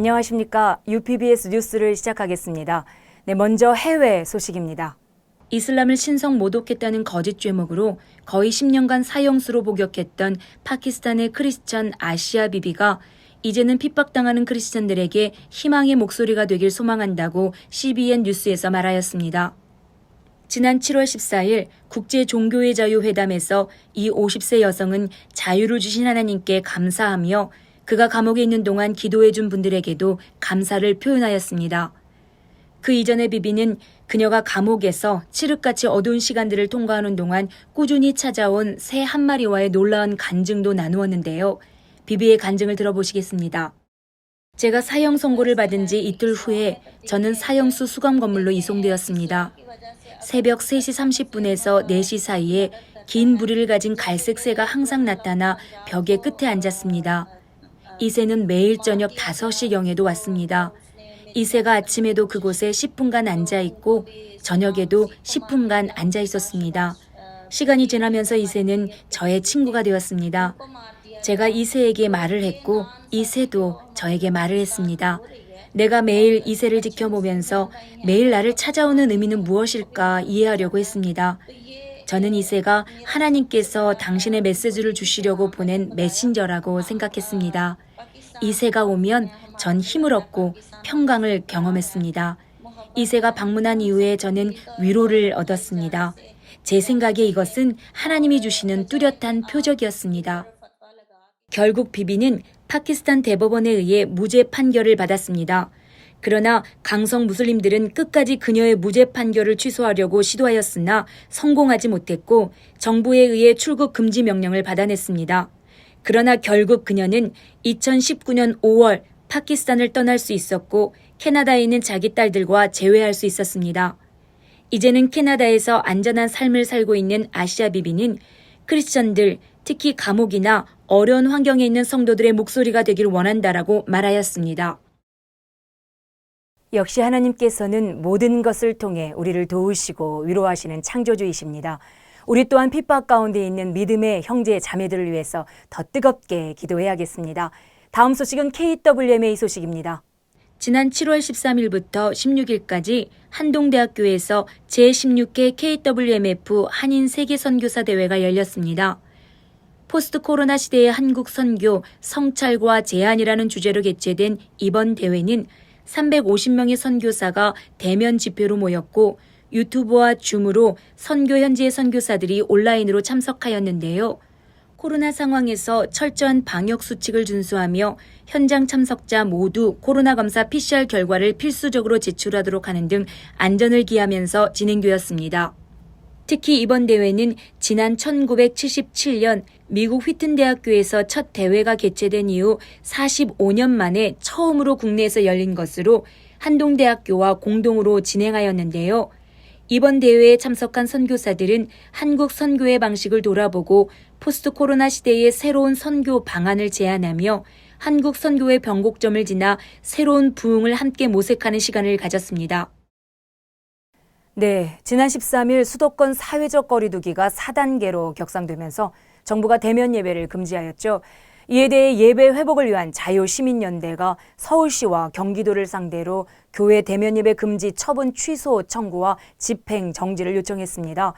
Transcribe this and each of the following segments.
안녕하십니까. UPBS 뉴스를 시작하겠습니다. 먼저 해외 소식입니다. 이슬람을 신성 모독했다는 거짓 죄목으로 거의 10년간 사형수로 복역했던 파키스탄의 크리스천 아시아 비비가 이제는 핍박당하는 크리스천들에게 희망의 목소리가 되길 소망한다고 CBN 뉴스에서 말하였습니다. 지난 7월 14일 국제종교의 자유회담에서 이 50세 여성은 자유를 주신 하나님께 감사하며 그가 감옥에 있는 동안 기도해 준 분들에게도 감사를 표현하였습니다. 그 이전에 비비는 그녀가 감옥에서 칠흑같이 어두운 시간들을 통과하는 동안 꾸준히 찾아온 새 한 마리와의 놀라운 간증도 나누었는데요. 비비의 간증을 들어보시겠습니다. 제가 사형 선고를 받은 지 이틀 후에 저는 사형수 수감 건물로 이송되었습니다. 새벽 3시 30분에서 4시 사이에 긴 부리를 가진 갈색 새가 항상 나타나 벽의 끝에 앉았습니다. 이 새는 매일 저녁 5시경에도 왔습니다. 이 새가 아침에도 그곳에 10분간 앉아있고 저녁에도 10분간 앉아있었습니다. 시간이 지나면서 이 새는 저의 친구가 되었습니다. 제가 이 새에게 말을 했고 이 새도 저에게 말을 했습니다. 내가 매일 이 새를 지켜보면서 매일 나를 찾아오는 의미는 무엇일까 이해하려고 했습니다. 저는 이 새가 하나님께서 당신의 메시지를 주시려고 보낸 메신저라고 생각했습니다. 이 새가 오면 전 힘을 얻고 평강을 경험했습니다. 이 새가 방문한 이후에 저는 위로를 얻었습니다. 제 생각에 이것은 하나님이 주시는 뚜렷한 표적이었습니다. 결국 비비는 파키스탄 대법원에 의해 무죄 판결을 받았습니다. 그러나 강성 무슬림들은 끝까지 그녀의 무죄 판결을 취소하려고 시도하였으나 성공하지 못했고 정부에 의해 출국 금지 명령을 받아냈습니다. 그러나 결국 그녀는 2019년 5월 파키스탄을 떠날 수 있었고 캐나다에 있는 자기 딸들과 재회할 수 있었습니다. 이제는 캐나다에서 안전한 삶을 살고 있는 아시아 비비는 크리스천들, 특히 감옥이나 어려운 환경에 있는 성도들의 목소리가 되길 원한다라고 말하였습니다. 역시 하나님께서는 모든 것을 통해 우리를 도우시고 위로하시는 창조주이십니다. 우리 또한 핍박 가운데 있는 믿음의 형제 자매들을 위해서 더 뜨겁게 기도해야겠습니다. 다음 소식은 KWMA 소식입니다. 지난 7월 13일부터 16일까지 한동대학교에서 제16회 KWMF 한인 세계선교사 대회가 열렸습니다. 포스트 코로나 시대의 한국 선교, 성찰과 제안이라는 주제로 개최된 이번 대회는 350명의 선교사가 대면 집회로 모였고 유튜브와 줌으로 선교 현지의 선교사들이 온라인으로 참석하였는데요. 코로나 상황에서 철저한 방역 수칙을 준수하며 현장 참석자 모두 코로나 검사 PCR 결과를 필수적으로 제출하도록 하는 등 안전을 기하면서 진행되었습니다. 특히 이번 대회는 지난 1977년 미국 휘튼 대학교에서 첫 대회가 개최된 이후 45년 만에 처음으로 국내에서 열린 것으로 한동대학교와 공동으로 진행하였는데요. 이번 대회에 참석한 선교사들은 한국 선교의 방식을 돌아보고 포스트 코로나 시대의 새로운 선교 방안을 제안하며 한국 선교의 변곡점을 지나 새로운 부흥을 함께 모색하는 시간을 가졌습니다. 지난 13일 수도권 사회적 거리두기가 4단계로 격상되면서 정부가 대면 예배를 금지하였죠. 이에 대해 예배 회복을 위한 자유시민연대가 서울시와 경기도를 상대로 교회 대면 예배 금지 처분 취소 청구와 집행 정지를 요청했습니다.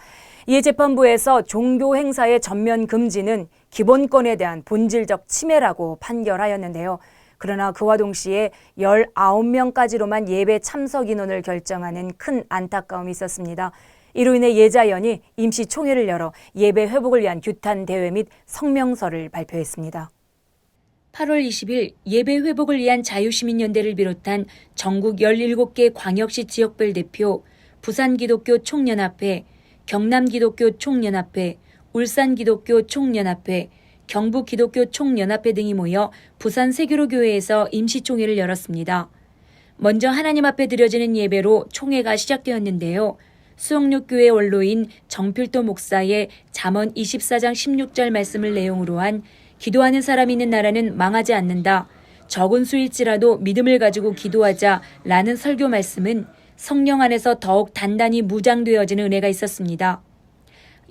이에 재판부에서 종교 행사의 전면 금지는 기본권에 대한 본질적 침해라고 판결하였는데요. 그러나 그와 동시에 19명까지로만 예배 참석 인원을 결정하는 큰 안타까움이 있었습니다. 이로 인해 예자연이 임시 총회를 열어 예배 회복을 위한 규탄 대회 및 성명서를 발표했습니다. 8월 20일 예배 회복을 위한 자유시민연대를 비롯한 전국 17개 광역시 지역별 대표, 부산기독교 총연합회, 경남기독교 총연합회, 울산기독교 총연합회, 경북기독교 총연합회 등이 모여 부산 세교로교회에서 임시총회를 열었습니다. 먼저 하나님 앞에 드려지는 예배로 총회가 시작되었는데요. 수영육교회 원로인 정필도 목사의 잠언 24장 16절 말씀을 내용으로 한 기도하는 사람이 있는 나라는 망하지 않는다. 적은 수일지라도 믿음을 가지고 기도하자 라는 설교 말씀은 성령 안에서 더욱 단단히 무장되어지는 은혜가 있었습니다.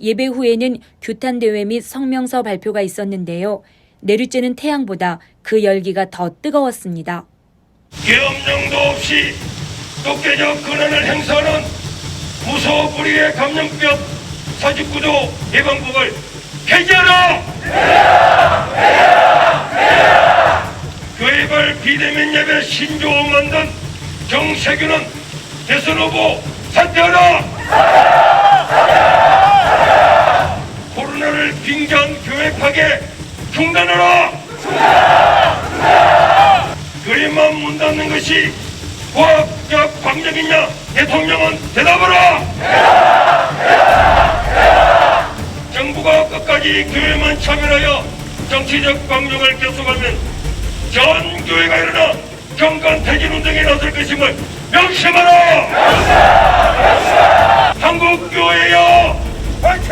예배 후에는 규탄대회 및 성명서 발표가 있었는데요. 내리쬐는 태양보다 그 열기가 더 뜨거웠습니다. 계엄령도 없이 독재적 권한을 행사하는 무소불위의 감염병 사직구조 예방법을 폐지하라! 교회발 비대면 예배 신조어 만든 정세균은 대선 후보 사퇴하라! 코로나를 빙자한 교회 파괴 중단하라! 교회만 문 닫는 것이 과학적 방정이냐? 대통령은 대답하라! 정부가 끝까지 교회만 차별하여 정치적 방정을 계속하면 전 교회가 일어나 경관 퇴진 운동에 나설 것임을 명심하라! 한국 교회여 화이팅!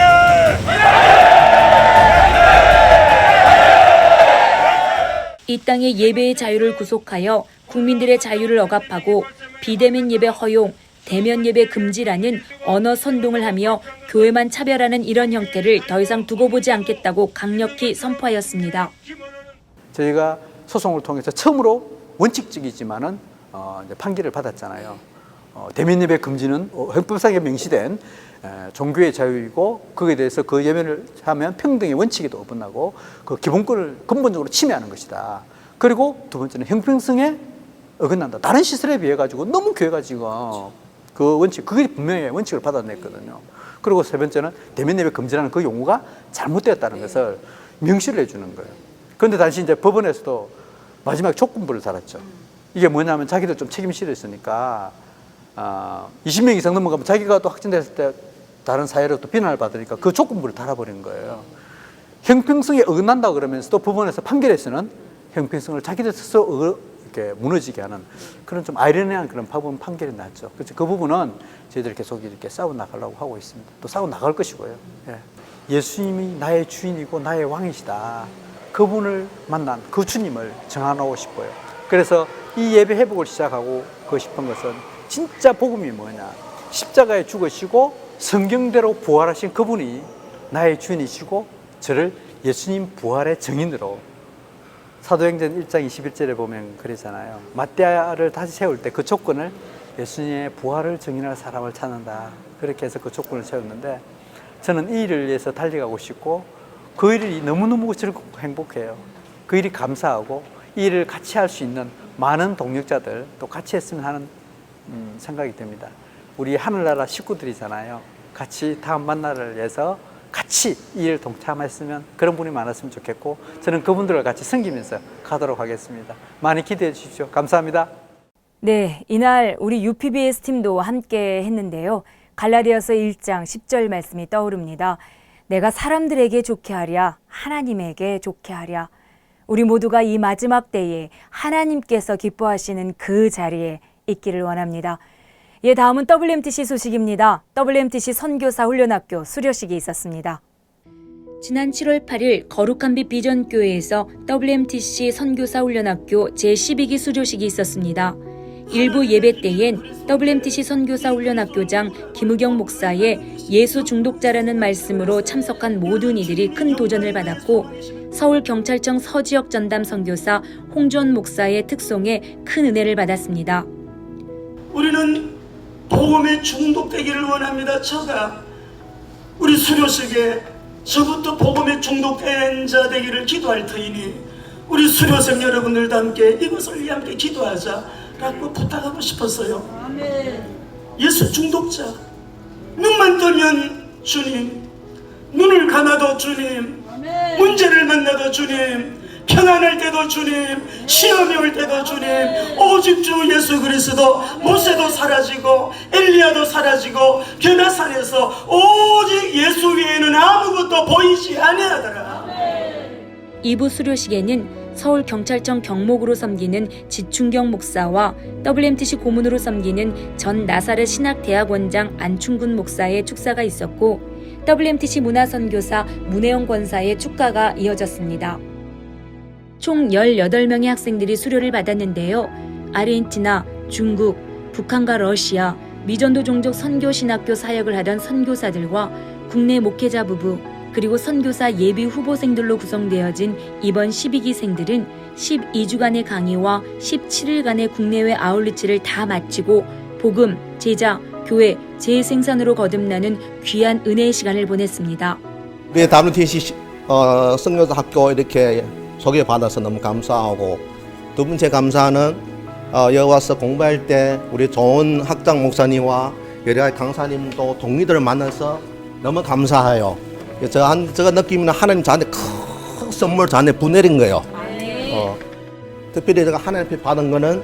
이 땅의 예배의 자유를 구속하여 국민들의 자유를 억압하고 비대면 예배 허용, 대면 예배 금지라는 언어 선동을 하며 교회만 차별하는 이런 형태를 더 이상 두고 보지 않겠다고 강력히 선포하였습니다. 저희가 소송을 통해서 처음으로 원칙적이지만은 판결을 받았잖아요. 대면 예배 금지는 헌법상에 명시된 종교의 자유이고 거기에 대해서 그 예배를 하면 평등의 원칙에도 어긋나고 그 기본권을 근본적으로 침해하는 것이다. 그리고 두 번째는 형평성에 어긋난다. 다른 시설에 비해 가지고 너무 교회가 지금 그 원칙, 그게 분명히 원칙을 받아냈거든요. 그리고 세 번째는 대면 예배 금지라는 그 용어가 잘못되었다는 것을 명시를 해주는 거예요. 그런데 당시 이제 법원에서도 마지막 조건부를 달았죠. 이게 뭐냐면 자기들 좀 책임실에 있으니까 20명 이상 넘어가면 자기가 또 확진됐을 때 다른 사회로 또 비난을 받으니까 그 조건부를 달아버린 거예요. 형평성에 어긋난다 그러면서도 법원에서 판결에서는 형평성을 자기들 스스로 이렇게 무너지게 하는 그런 좀 아이러니한 그런 법원 판결이 났죠. 그래서 그 부분은 저희들이 계속 이렇게 싸워 나가려고 하고 있습니다. 또 싸워 나갈 것이고요. 예수님이 나의 주인이고 나의 왕이시다. 그분을 만난 그 주님을 정하고 싶어요. 그래서 이 예배 회복을 시작하고 싶은 것은 진짜 복음이 뭐냐. 십자가에 죽으시고 성경대로 부활하신 그분이 나의 주인이시고 저를 예수님 부활의 증인으로 사도행전 1장 21절에 보면 그러잖아요. 마띠아를 다시 세울 때 그 조건을 예수님의 부활을 증인할 사람을 찾는다. 그렇게 해서 그 조건을 세웠는데 저는 이 일을 위해서 달려가고 싶고 그 일이 너무너무 즐겁고 행복해요. 그 일이 감사하고 이 일을 같이 할 수 있는 많은 동력자들 또 같이 했으면 하는 생각이 듭니다. 우리 하늘나라 식구들이잖아요. 같이 다음 만나를 위해서 같이 이 일을 동참했으면 그런 분이 많았으면 좋겠고 저는 그분들과 같이 섬기면서 가도록 하겠습니다. 많이 기대해 주십시오. 감사합니다. 네, 이날 우리 UPBS 팀도 함께 했는데요. 갈라디아서 1장 10절 말씀이 떠오릅니다. 내가 사람들에게 좋게 하랴 하나님에게 좋게 하랴. 우리 모두가 이 마지막 때에 하나님께서 기뻐하시는 그 자리에 있기를 원합니다. 다음은 WMTC 소식입니다. WMTC 선교사 훈련학교 수료식이 있었습니다. 지난 7월 8일 거룩한 빛 비전교회에서 WMTC 선교사 훈련학교 제12기 수료식이 있었습니다. 일부 예배 때엔 WMTC 선교사 훈련학교장 김우경 목사의 예수 중독자라는 말씀으로 참석한 모든 이들이 큰 도전을 받았고 서울경찰청 서지역 전담 선교사 홍주원 목사의 특송에 큰 은혜를 받았습니다. 우리는 복음에 중독되기를 원합니다. 저가 우리 수료식에 저부터 복음에 중독된 자 되기를 기도할 터이니 우리 수료생 여러분들과 함께 이것을 위해 함께 기도하자라고 부탁하고 싶었어요. 예수 중독자 눈만 뜨면 주님, 눈을 감아도 주님, 문제를 만나도 주님, 편안할 때도 주님, 시험이 올 때도 주님, 오직 주 예수 그리스도. 모세도 사라지고 엘리야도 사라지고 변화산에서 오직 예수 외에는 아무것도 보이지 아니하더라. 2부 수료식에는 서울경찰청 경목으로 섬기는 지충경 목사와 WMTC 고문으로 섬기는 전 나사렛 신학대학원장 안충근 목사의 축사가 있었고 WMTC 문화선교사 문혜영 권사의 축가가 이어졌습니다. 총 18명의 학생들이 수료를 받았는데요. 아르헨티나, 중국, 북한과 러시아, 미전도 종족 선교신학교 사역을 하던 선교사들과 국내 목회자 부부, 그리고 선교사 예비 후보생들로 구성되어진 이번 12기생들은 12주간의 강의와 17일간의 국내외 아울리치를 다 마치고 복음, 제자, 교회, 재생산으로 거듭나는 귀한 은혜의 시간을 보냈습니다. 우리 WTC 선교사 학교 이렇게 소개받아서 너무 감사하고, 두 번째 감사는 여기 와서 공부할 때 우리 좋은 학장 목사님과 여러 가지 강사님도 동료들을 만나서 너무 감사해요. 제가 느끼면 하나님 저한테 큰 선물 저한테 보내린 거예요. 특별히 제가 하나님 앞에 받은 거는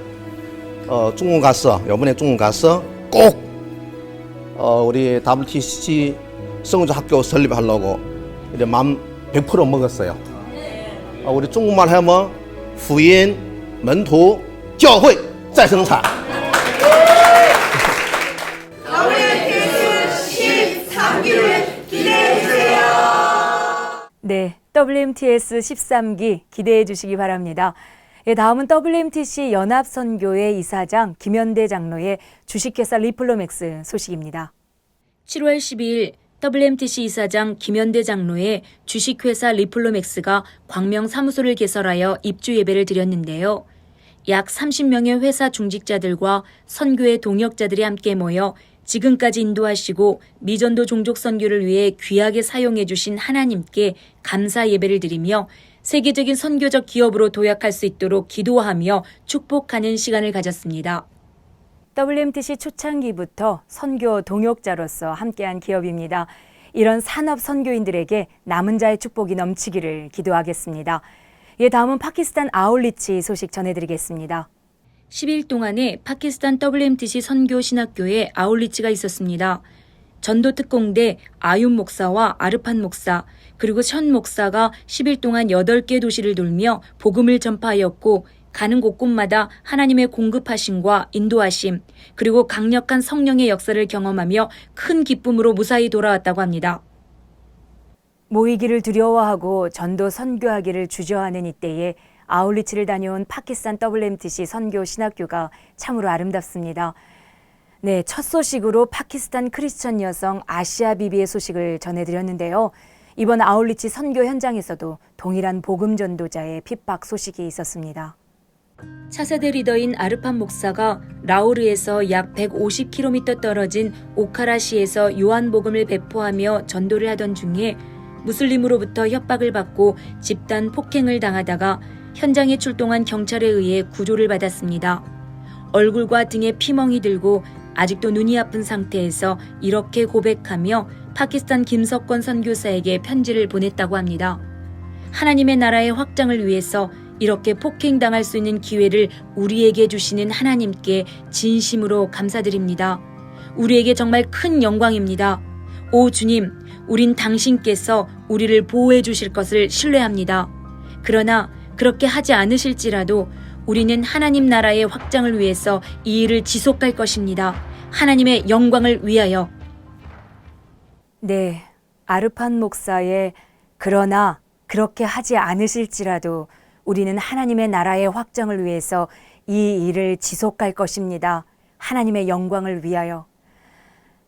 중국 가서, 이번에 중국 가서 꼭 우리 WTC 성교사 학교 설립하려고 이제 마음 100% 먹었어요. 우리 중국말 하면 후인,门徒, 教会, 再生产. 네, WMTS 13기 기대해 주시기 바랍니다. 예, 다음은 WMTC 연합선교회 이사장 김현대 장로의 주식회사 리플로맥스 소식입니다. 7월 12일 WMTC 이사장 김현대 장로의 주식회사 리플로맥스가 광명 사무소를 개설하여 입주 예배를 드렸는데요. 약 30명의 회사 중직자들과 선교의 동역자들이 함께 모여 지금까지 인도하시고 미전도 종족 선교를 위해 귀하게 사용해 주신 하나님께 감사 예배를 드리며 세계적인 선교적 기업으로 도약할 수 있도록 기도하며 축복하는 시간을 가졌습니다. WMTC 초창기부터 선교 동역자로서 함께한 기업입니다. 이런 산업 선교인들에게 남은 자의 축복이 넘치기를 기도하겠습니다. 예, 다음은 파키스탄 아울리치 소식 전해드리겠습니다. 10일 동안에 파키스탄 WMTC 선교 신학교에 아울리치가 있었습니다. 전도특공대 아윰 목사와 아르판 목사 그리고 션 목사가 10일 동안 8개 도시를 돌며 복음을 전파하였고 가는 곳곳마다 하나님의 공급하심과 인도하심 그리고 강력한 성령의 역사를 경험하며 큰 기쁨으로 무사히 돌아왔다고 합니다. 모이기를 두려워하고 전도 선교하기를 주저하는 이때에 아울리치를 다녀온 파키스탄 WMTC 선교 신학교가 참으로 아름답습니다. 네, 첫 소식으로 파키스탄 크리스천 여성 아시아 비비의 소식을 전해드렸는데요. 이번 아울리치 선교 현장에서도 동일한 복음 전도자의 핍박 소식이 있었습니다. 차세대 리더인 아르판 목사가 라오르에서 약 150km 떨어진 오카라시에서 요한복음을 배포하며 전도를 하던 중에 무슬림으로부터 협박을 받고 집단 폭행을 당하다가 현장에 출동한 경찰에 의해 구조를 받았습니다. 얼굴과 등에 피멍이 들고 아직도 눈이 아픈 상태에서 이렇게 고백하며 파키스탄 김석권 선교사에게 편지를 보냈다고 합니다. 하나님의 나라의 확장을 위해서 이렇게 폭행당할 수 있는 기회를 우리에게 주시는 하나님께 진심으로 감사드립니다. 우리에게 정말 큰 영광입니다. 오 주님, 우린 당신께서 우리를 보호해 주실 것을 신뢰합니다. 그러나 그렇게 하지 않으실지라도 우리는 하나님 나라의 확장을 위해서 이 일을 지속할 것입니다. 하나님의 영광을 위하여. 네, 아르판 목사의 그러나 그렇게 하지 않으실지라도 우리는 하나님의 나라의 확장을 위해서 이 일을 지속할 것입니다. 하나님의 영광을 위하여.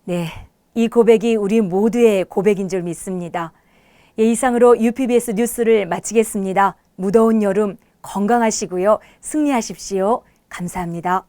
네, 이 고백이 우리 모두의 고백인 줄 믿습니다. 예, 이상으로 UPBS 뉴스를 마치겠습니다. 무더운 여름 건강하시고요. 승리하십시오. 감사합니다.